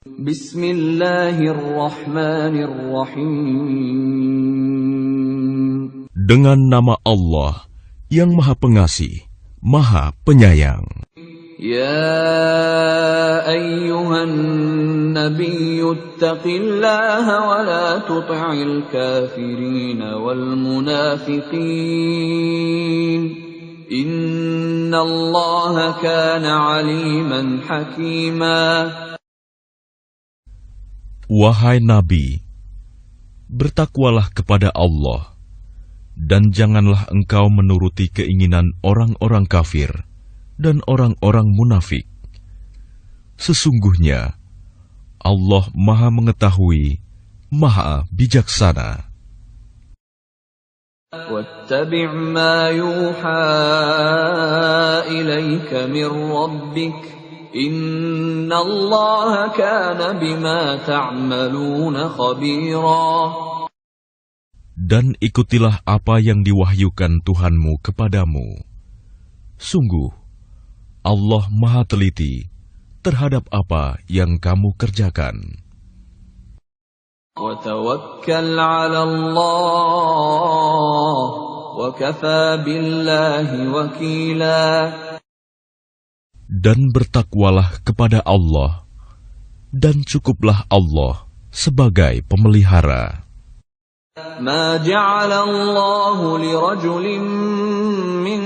Bismillahirrahmanirrahim. Dengan nama Allah yang Maha Pengasih, Maha Penyayang. Ya ayyuhan nabiyyu ittaqillaha wa la tuti'il kafirina wal munafiqin. Innallaha kana aliman hakima. Wahai Nabi, bertakwalah kepada Allah, dan janganlah engkau menuruti keinginan orang-orang kafir dan orang-orang munafik. Sesungguhnya Allah Maha Mengetahui, Maha Bijaksana. واتبع ما يوحى إليك من ربك إن الله كان بما تعملون خبيرا. Dan ikutilah apa yang diwahyukan Tuhanmu kepadamu. Sungguh, Allah Maha Teliti terhadap apa yang kamu kerjakan. وتوكل على الله وكفى بالله وكيلا. Dan bertakwalah kepada Allah, dan cukuplah Allah sebagai pemelihara. ما جعل الله لرجل من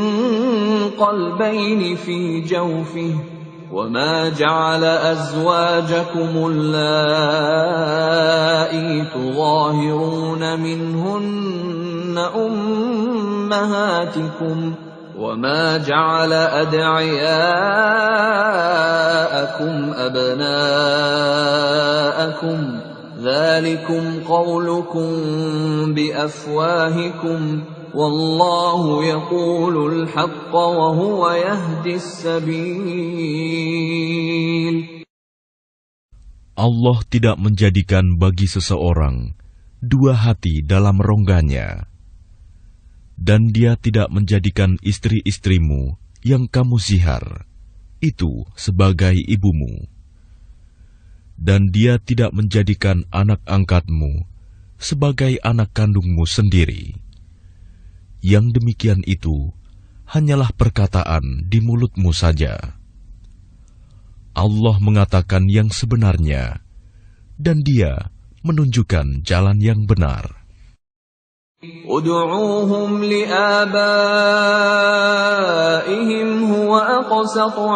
قلبين في جوفه وما جعل أزواجكم اللائي تظاهرون منهن أمهاتكم وما جعل أدعياءكم أبناءكم ذلكم قولكم بأفواهكم والله يقول الحق وهو يهدي السبيل. Allah tidak menjadikan bagi seseorang dua hati dalam rongganya, dan Dia tidak menjadikan istri-istrimu yang kamu zihar itu sebagai ibumu, dan Dia tidak menjadikan anak angkatmu sebagai anak kandungmu sendiri. Yang demikian itu hanyalah perkataan di mulutmu saja. Allah mengatakan yang sebenarnya, dan Dia menunjukkan jalan yang benar. Ud'uuhum li'abaihim huwa aqsatu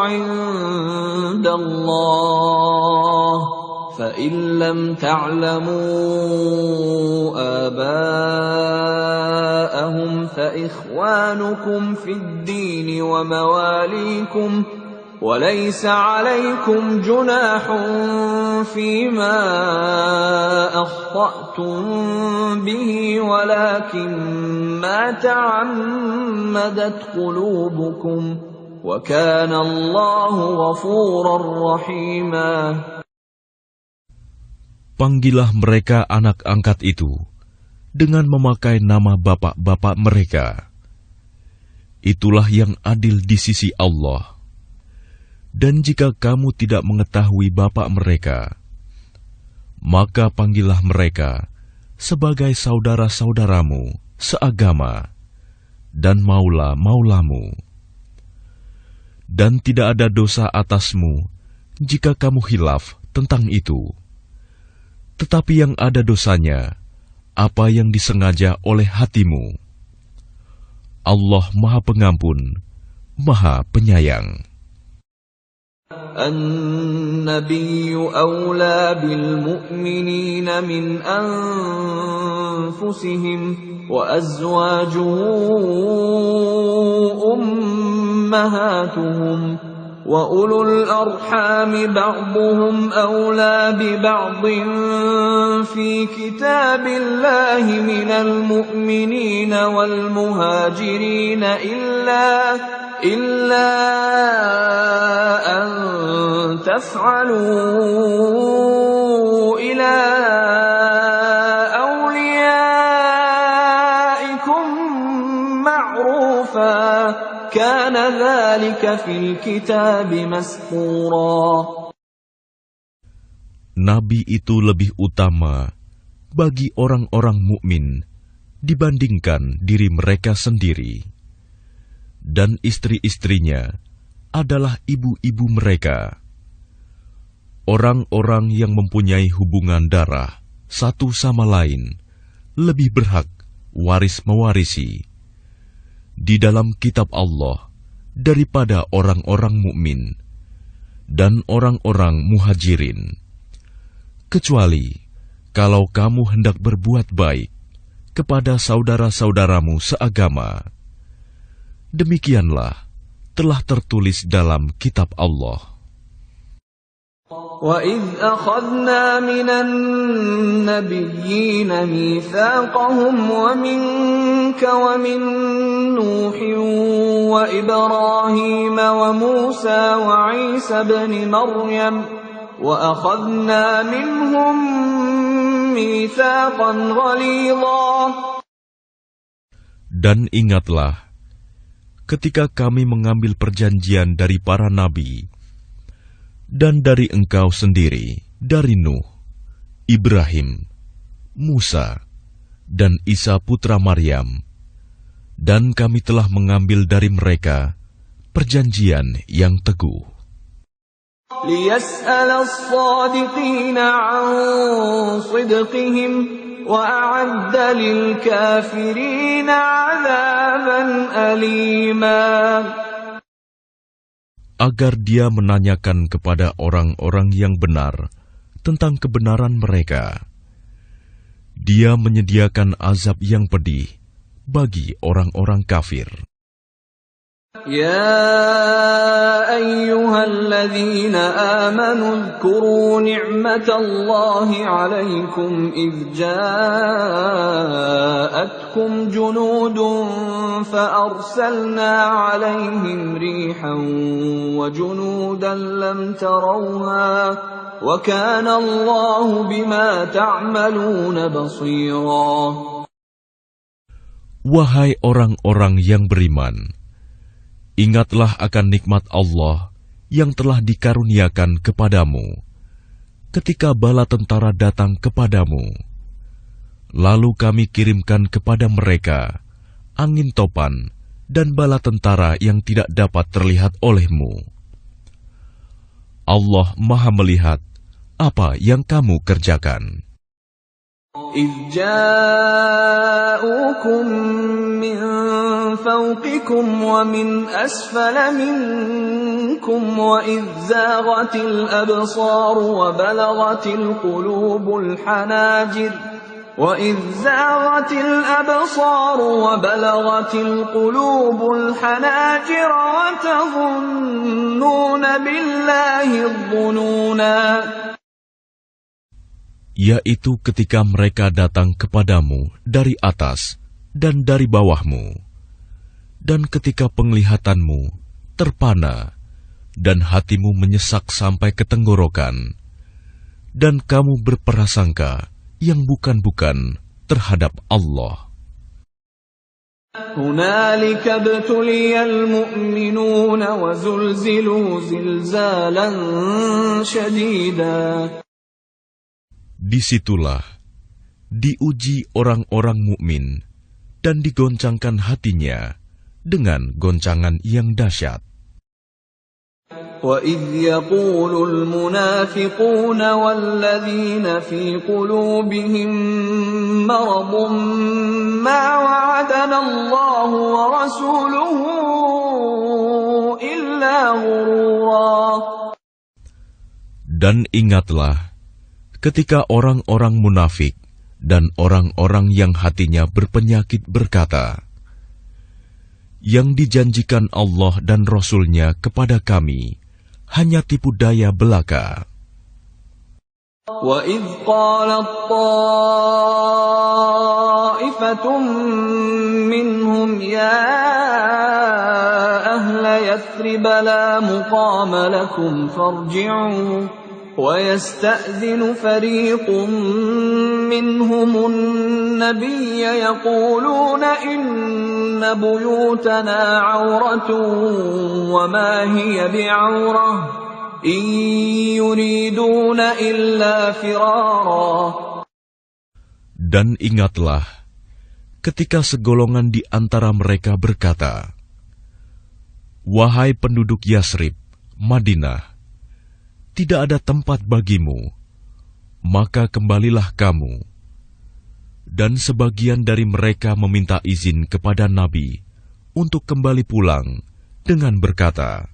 'indallah. فَإِن لَّمْ تَعْلَمُوا آبَاءَهُمْ فَإِخْوَانُكُمْ فِي الدِّينِ وَمَوَالِيكُمْ وَلَيْسَ عَلَيْكُمْ جُنَاحٌ فِيمَا أَخْطَأْتُم بِهِ وَلَكِن مَّا تَعَمَّدَتْ قُلُوبُكُمْ وَكَانَ اللَّهُ غَفُورًا رَّحِيمًا. Panggillah mereka anak angkat itu dengan memakai nama bapak-bapak mereka. Itulah yang adil di sisi Allah. Dan jika kamu tidak mengetahui bapak mereka, maka panggillah mereka sebagai saudara-saudaramu seagama dan maula-maulamu. Dan tidak ada dosa atasmu jika kamu khilaf tentang itu. Tetapi yang ada dosanya, apa yang disengaja oleh hatimu. Allah Maha Pengampun, Maha Penyayang. An-nabiyyu awla bil mu'minina min anfusihim wa azwajuhu ummahatuhum وَأُولُو الْأَرْحَامِ بَعْضُهُمْ أَوْلَى بِبَعْضٍ فِي كِتَابِ اللَّهِ مِنَ الْمُؤْمِنِينَ وَالْمُهَاجِرِينَ إِلَّا أَن تَفْعَلُوا إِلَى أَوْلِيَائِكُمْ مَعْرُوفًا كَانَ ذَلِكَ فِي الْكِتَابِ مَسْطُورًا. Nabi itu lebih utama bagi orang-orang mukmin dibandingkan diri mereka sendiri, dan istri-istrinya adalah ibu-ibu mereka. Orang-orang yang mempunyai hubungan darah satu sama lain lebih berhak waris-mewarisi di dalam kitab Allah daripada orang-orang mukmin dan orang-orang muhajirin, kecuali kalau kamu hendak berbuat baik kepada saudara-saudaramu seagama. Demikianlah telah tertulis dalam kitab Allah. وَإِذْ أَخَذْنَا مِنَ النَّبِيِّينَ مِيثَاقَهُمْ وَمِنكَ وَمِن نُّوحٍ وَإِبْرَاهِيمَ وَمُوسَى وَعِيسَى ابْنِ مَرْيَمَ وَأَخَذْنَا مِنْهُم مِّيثَاقًا غَلِيظًا. Dan ingatlah ketika kami mengambil perjanjian dari para nabi dan dari engkau sendiri, dari Nuh, Ibrahim, Musa, dan Isa putra Maryam, dan kami telah mengambil dari mereka perjanjian yang teguh. لِيَسْأَلَ الصَّادِقِينَ عَنْ صِدْقِهِمْ وَأَعَدَّ لِلْكَافِرِينَ عَذَابًا أَلِيمًا. Agar dia menanyakan kepada orang-orang yang benar tentang kebenaran mereka. Dia menyediakan azab yang pedih bagi orang-orang kafir. يَا أَيُّهَا الَّذِينَ آمَنُوا اذْكُرُوا نِعْمَةَ اللَّهِ عَلَيْكُمْ إِذْ جَاءَتْكُمْ جُنُودٌ فَأَرْسَلْنَا عَلَيْهِمْ رِيحًا وَجُنُودًا لَّمْ تَرَوْهَا وَكَانَ اللَّهُ بِمَا تَعْمَلُونَ بَصِيرًا. Wahai orang-orang yang beriman, ingatlah akan nikmat Allah yang telah dikaruniakan kepadamu ketika bala tentara datang kepadamu. Lalu kami kirimkan kepada mereka angin topan dan bala tentara yang tidak dapat terlihat olehmu. Allah Maha melihat apa yang kamu kerjakan. إِذْ جَاءُوكُم مِّن فَوْقِكُمْ وَمِنْ أَسْفَلَ مِنكُمْ وَإِذْ زَاغَتِ الْأَبْصَارُ وَبَلَغَتِ الْقُلُوبُ الْحَنَاجِرَ وَتَظُنُّونَ بِاللَّهِ الظُّنُونَا. Yaitu ketika mereka datang kepadamu dari atas dan dari bawahmu, dan ketika penglihatanmu terpana dan hatimu menyesak sampai ke tenggorokan, dan kamu berprasangka yang bukan-bukan terhadap Allah. هُنَالِكَ ابْتُلِيَ الْمُؤْمِنُونَ وَزُلْزِلُوا زِلْزَالًا شَدِيدًا. Disitulah diuji orang-orang mukmin dan digoncangkan hatinya dengan goncangan yang dahsyat. وَإِذْ يَقُولُ الْمُنَافِقُونَ وَالَّذِينَ فِي قُلُوبِهِم مَّرَضٌ مَّا وَعَدَنَا اللَّهُ وَرَسُولُهُ إِلَّا غُرُورًا. Dan ingatlah ketika orang-orang munafik dan orang-orang yang hatinya berpenyakit berkata, yang dijanjikan Allah dan Rasul-Nya kepada kami hanya tipu daya belaka. وَإِذْ قَالَتْ طَائِفَةٌ مِّنْهُمْ يَا أَهْلَ يَثْرِبَ لَا مُقَامَ لَكُمْ فَارْجِعُوا وَيَسْتَأْذِنُ فَرِيقٌ مِّنْهُمُ النَّبِيَّ يَقُولُونَ إِنَّ بُيُوتَنَا عَوْرَةٌ وَمَا هِيَ بِعَوْرَةٍ إن يريدون إلا فرارا. Dan ingatlah, ketika segolongan di antara mereka berkata, "Wahai penduduk Yasrib, Madinah, tidak ada tempat bagimu, maka kembalilah kamu." Dan sebagian dari mereka meminta izin kepada Nabi untuk kembali pulang dengan berkata,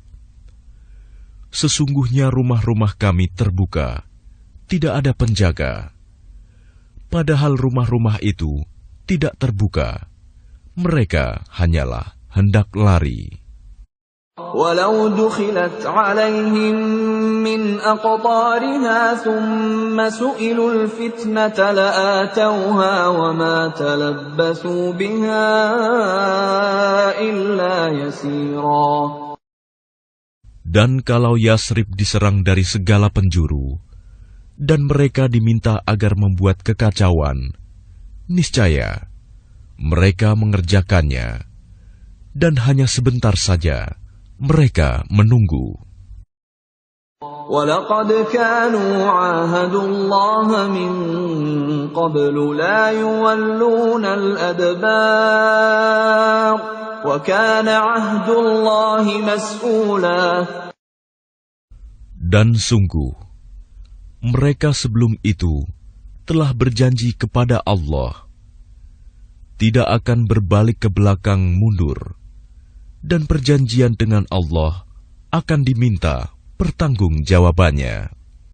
"Sesungguhnya rumah-rumah kami terbuka, tidak ada penjaga." Padahal rumah-rumah itu tidak terbuka, mereka hanyalah hendak lari. وَلَوْ دُخِلَتْ عَلَيْهِمْ مِنْ أَقْطَارِهَا ثُمَّ سُئِلُوا الْفِتْنَةَ لَآتَوْهَا وَمَا تَلَبَّثُوا بِهَا إِلَّا يَسِيرًا. Dan kalau Yasrib diserang dari segala penjuru, dan mereka diminta agar membuat kekacauan, niscaya mereka mengerjakannya, dan hanya sebentar saja mereka menunggu. وَلَقَدْ كَانُوا عَاهَدُوا اللَّهَ مِنْ قَبْلُ لَا يُوَلُّونَ الْأَدْبَارَ وَكَانَ عَهْدُ اللَّهِ مَسْئُولًا. Dan sungguh, mereka sebelum itu telah berjanji kepada Allah, tidak akan berbalik ke belakang mundur, dan perjanjian dengan Allah akan diminta pertanggungjawabannya.